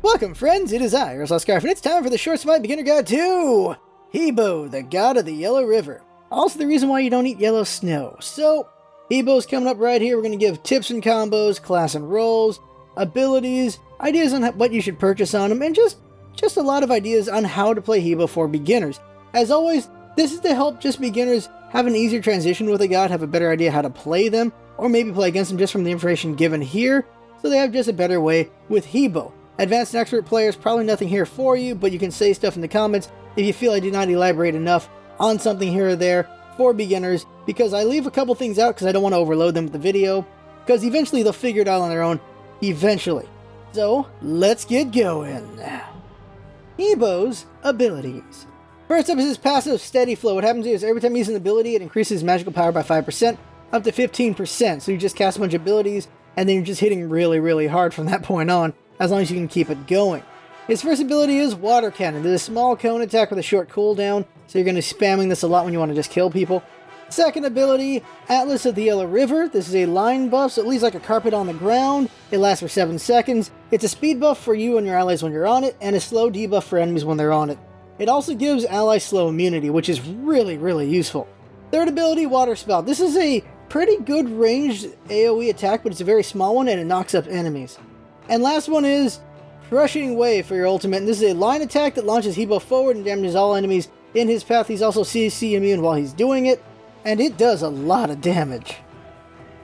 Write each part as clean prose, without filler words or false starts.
Welcome friends, it is I, LostScarf, and it's time for the Short Smite Beginner Guide to He-Bo, the god of the Yellow River. Also the reason why you don't eat yellow snow. So, He-Bo's coming up right here. We're going to give tips and combos, class and roles, abilities, ideas on what you should purchase on him, and just a lot of ideas on how to play He-Bo for beginners. As always, this is to help just beginners have an easier transition with a god, have a better idea how to play them, or maybe play against them just from the information given here, so they have just a better way with He-Bo. Advanced and expert players, probably nothing here for you, but you can say stuff in the comments if you feel I did not elaborate enough on something here or there for beginners, because I leave a couple things out because I don't want to overload them with the video, because eventually they'll figure it out on their own, eventually. So, let's get going. He-Bo's abilities. First up is his passive Steady Flow. What happens here is every time you use an ability, it increases his magical power by 5%, up to 15%, so you just cast a bunch of abilities, and then you're just hitting really, really hard from that point on, as long as you can keep it going. His first ability is Water Cannon. It is a small cone attack with a short cooldown, so you're going to be spamming this a lot when you want to just kill people. Second ability, Atlas of the Yellow River. This is a line buff, so it leaves like a carpet on the ground. It lasts for 7 seconds. It's a speed buff for you and your allies when you're on it, and a slow debuff for enemies when they're on it. It also gives allies slow immunity, which is really, really useful. Third ability, Water Spout. This is a pretty good ranged AoE attack, but it's a very small one, and it knocks up enemies. And last one is Crushing Wave for your ultimate. And this is a line attack that launches He-Bo forward and damages all enemies in his path. He's also CC immune while he's doing it, and it does a lot of damage.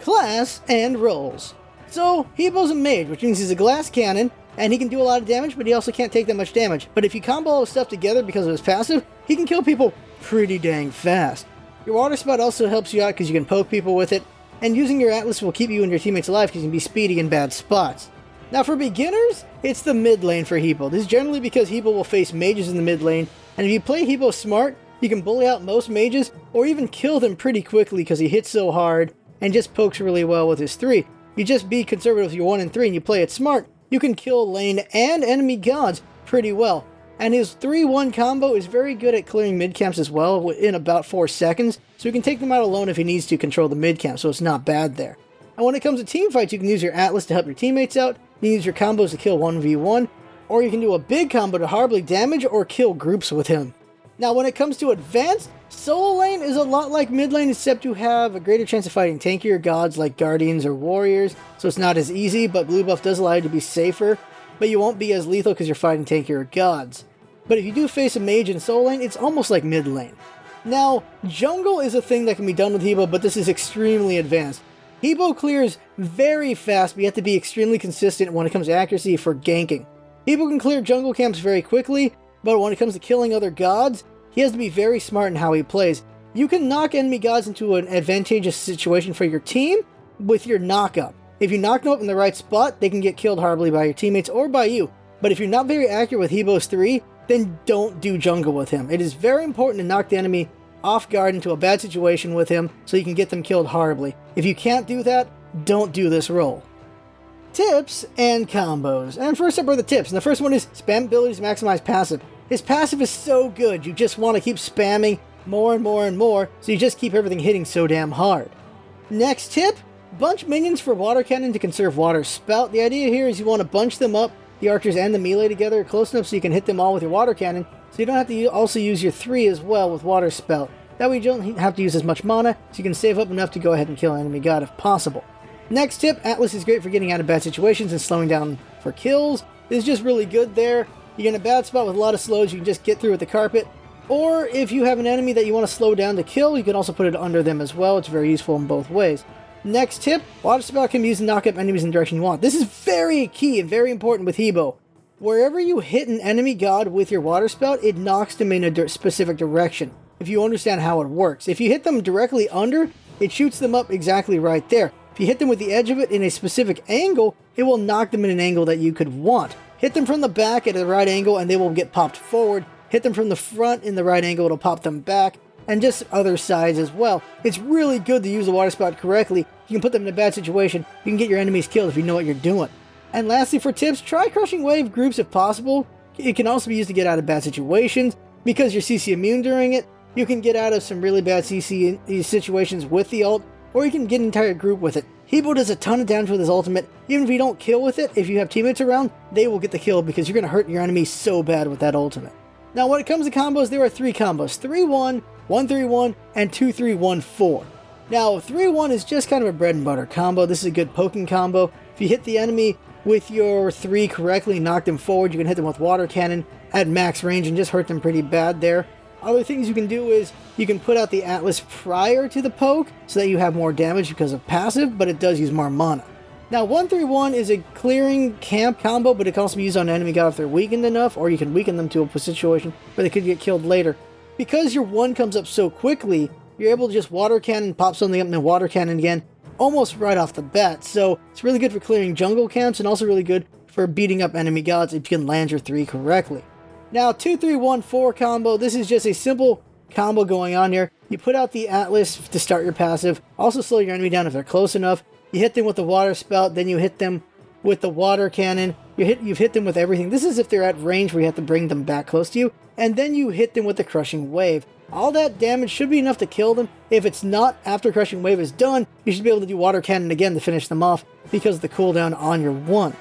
Class and roles. So, He-Bo's a mage, which means he's a glass cannon, and he can do a lot of damage, but he also can't take that much damage. But if you combo all his stuff together because of his passive, he can kill people pretty dang fast. Your Water Spout also helps you out because you can poke people with it, and using your Atlas will keep you and your teammates alive because you can be speedy in bad spots. Now for beginners, it's the mid lane for He-Bo. This is generally because He-Bo will face mages in the mid lane, and if you play He-Bo smart, you can bully out most mages, or even kill them pretty quickly because he hits so hard and just pokes really well with his 3. You just be conservative with your 1 and 3 and you play it smart, you can kill lane and enemy gods pretty well. And his 3-1 combo is very good at clearing mid camps as well in about 4 seconds, so you can take them out alone if he needs to control the mid camp, so it's not bad there. And when it comes to team fights, you can use your Atlas to help your teammates out, you can use your combos to kill 1v1, or you can do a big combo to horribly damage or kill groups with him. Now when it comes to advanced, solo lane is a lot like mid lane, except you have a greater chance of fighting tankier gods like guardians or warriors, so it's not as easy, but blue buff does allow you to be safer, but you won't be as lethal because you're fighting tankier gods. But if you do face a mage in solo lane, it's almost like mid lane. Now, jungle is a thing that can be done with He-Bo, but this is extremely advanced. He-Bo clears very fast, but you have to be extremely consistent when it comes to accuracy for ganking. He-Bo can clear jungle camps very quickly, but when it comes to killing other gods, he has to be very smart in how he plays. You can knock enemy gods into an advantageous situation for your team with your knock-up. If you knock them up in the right spot, they can get killed horribly by your teammates or by you. But if you're not very accurate with He-Bo's 3, then don't do jungle with him. It is very important to knock the enemy off guard into a bad situation with him so you can get them killed horribly. If you can't do that, don't do this role. Tips and combos. And first up are the tips. And the first one is spam abilities to maximize passive. His passive is so good, you just want to keep spamming more and more and more, so you just keep everything hitting so damn hard. Next tip, bunch minions for Water Cannon to conserve Water Spout. The idea here is you want to bunch them up, the archers and the melee together, close enough so you can hit them all with your Water Cannon, so you don't have to also use your 3 as well with Water Spout. That way you don't have to use as much mana, so you can save up enough to go ahead and kill an enemy god if possible. Next tip, Atlas is great for getting out of bad situations and slowing down for kills. This is just really good there. You're in a bad spot with a lot of slows, you can just get through with the carpet. Or if you have an enemy that you want to slow down to kill, you can also put it under them as well. It's very useful in both ways. Next tip, Water Spout can be used to knock up enemies in the direction you want. This is very key and very important with He-Bo. Wherever you hit an enemy god with your Water Spout, it knocks them in a specific direction, if you understand how it works. If you hit them directly under, it shoots them up exactly right there. If you hit them with the edge of it in a specific angle, it will knock them in an angle that you could want. Hit them from the back at the right angle and they will get popped forward. Hit them from the front in the right angle, it'll pop them back, and just other sides as well. It's really good to use the Water Spout correctly. You can put them in a bad situation, you can get your enemies killed if you know what you're doing. And lastly for tips, try Crushing Wave groups if possible. It can also be used to get out of bad situations. Because you're CC immune during it, you can get out of some really bad CC situations with the ult, or you can get an entire group with it. Hi-Rez does a ton of damage with his ultimate. Even if you don't kill with it, if you have teammates around, they will get the kill because you're going to hurt your enemy so bad with that ultimate. Now, when it comes to combos, there are 3 combos: 3-1, 1-3-1, and 2-3-1-4. Now, 3-1 is just kind of a bread and butter combo. This is a good poking combo. If you hit the enemy with your 3 correctly, knock them forward, you can hit them with water cannon at max range and just hurt them pretty bad there. Other things you can do is you can put out the Atlas prior to the poke so that you have more damage because of passive, but it does use more mana. Now, 1-3-1 is a clearing camp combo, but it can also be used on an enemy god if they're weakened enough, or you can weaken them to a situation where they could get killed later. Because your 1 comes up so quickly, you're able to just water cannon, pop something up, and then water cannon again, almost right off the bat. So it's really good for clearing jungle camps and also really good for beating up enemy gods if you can land your 3 correctly. Now, 2-3-1-4 combo, this is just a simple combo going on here. You put out the Atlas to start your passive, also slow your enemy down if they're close enough. You hit them with the water spout, then you hit them with the water cannon. You've hit them with everything. This is if they're at range where you have to bring them back close to you. And then you hit them with the crushing wave. All that damage should be enough to kill them. If it's not, after crushing wave is done, you should be able to do water cannon again to finish them off because of the cooldown on your 1.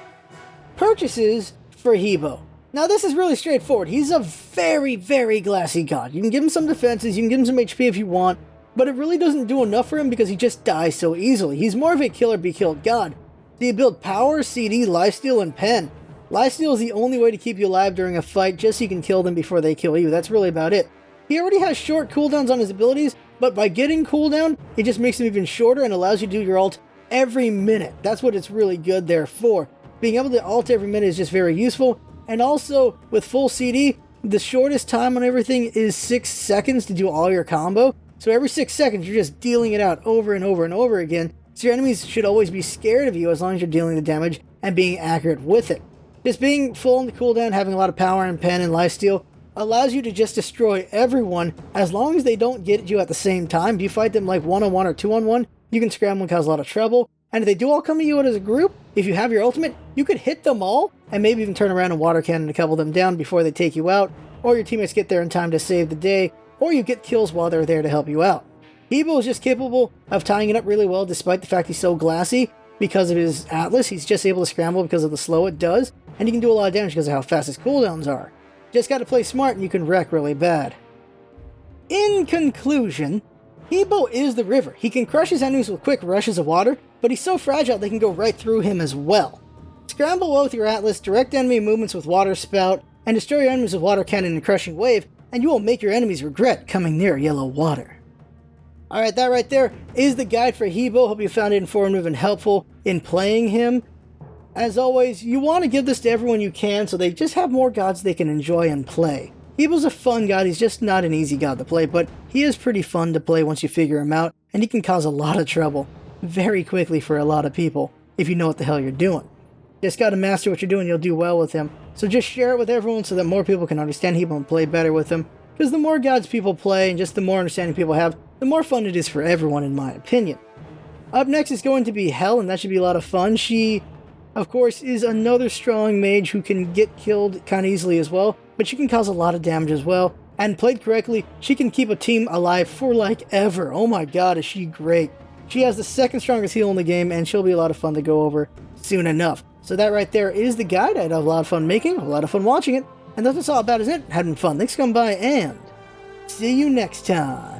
Purchases for Hi-Rez. Now, this is really straightforward. He's a very, very glassy god. You can give him some defenses, you can give him some HP if you want, but it really doesn't do enough for him because he just dies so easily. He's more of a kill-or-be-killed god. So you build power, CD, lifesteal, and pen. Lifesteal is the only way to keep you alive during a fight, just so you can kill them before they kill you. That's really about it. He already has short cooldowns on his abilities, but by getting cooldown, it just makes them even shorter and allows you to do your ult every minute. That's what it's really good there for. Being able to ult every minute is just very useful. And also, with full CD, the shortest time on everything is 6 seconds to do all your combo. So every 6 seconds, you're just dealing it out over and over and over again. So your enemies should always be scared of you as long as you're dealing the damage and being accurate with it. Just being full on the cooldown, having a lot of power and pen and lifesteal, allows you to just destroy everyone as long as they don't get you at the same time. If you fight them like 1-on-1 or 2-on-1, you can scramble and cause a lot of trouble. And if they do all come to you as a group, if you have your ultimate, you could hit them all and maybe even turn around and water cannon a couple of them down before they take you out, or your teammates get there in time to save the day, or you get kills while they're there to help you out. Hi-Rez is just capable of tying it up really well despite the fact he's so glassy because of his Atlas. He's just able to scramble because of the slow it does, and he can do a lot of damage because of how fast his cooldowns are. Just gotta play smart and you can wreck really bad. In conclusion, Hi-Rez is the river. He can crush his enemies with quick rushes of water, but he's so fragile they can go right through him as well. Scramble well with your Atlas, direct enemy movements with water spout, and destroy your enemies with water cannon and crushing wave, and you will make your enemies regret coming near yellow water. Alright, that right there is the guide for Hi-Rez. Hope you found it informative and helpful in playing him. As always, you want to give this to everyone you can so they just have more gods they can enjoy and play. Hi-Rez's a fun god. He's just not an easy god to play, but he is pretty fun to play once you figure him out, and he can cause a lot of trouble very quickly for a lot of people if you know what the hell you're doing. Just gotta master what you're doing, you'll do well with him. So just share it with everyone so that more people can understand Hi-Rez and play better with him. Because the more gods people play and just the more understanding people have, the more fun it is for everyone, in my opinion. Up next is going to be Hel, and that should be a lot of fun. She, of course, is another strong mage who can get killed kind of easily as well, but she can cause a lot of damage as well. And played correctly, she can keep a team alive for like ever. Oh my god, is she great. She has the second strongest heal in the game, and she'll be a lot of fun to go over soon enough. So that right there is the guide. I had a lot of fun making, a lot of fun watching it, and that's all about, isn't it? Having fun. Thanks for coming by, and see you next time.